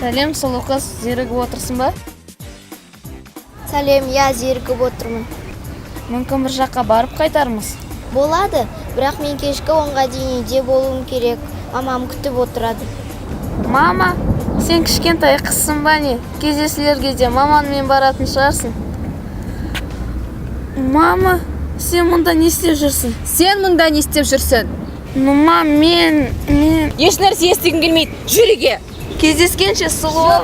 Сәлем, сұлу қыз, зерігіп отырсың ба? Сәлем, я зерігіп отырмын. Мүмкін бір жаққа барып қайтармыз. Болады, бірақ мен кешкі 10-ға дейін үйде болуым керек. Мамам күтіп отырады. Мама, сен кішкентай қызсың ба не? Кездесулерге де маманмен баратын шығарсың. Мама, сен мұнда не істеп жүрсің? Сен мұнда не істеп жүрсің? Мама, мен... Еш нәрсе естігім келмейді. Жүр үйге. Кездескенше, сұлу.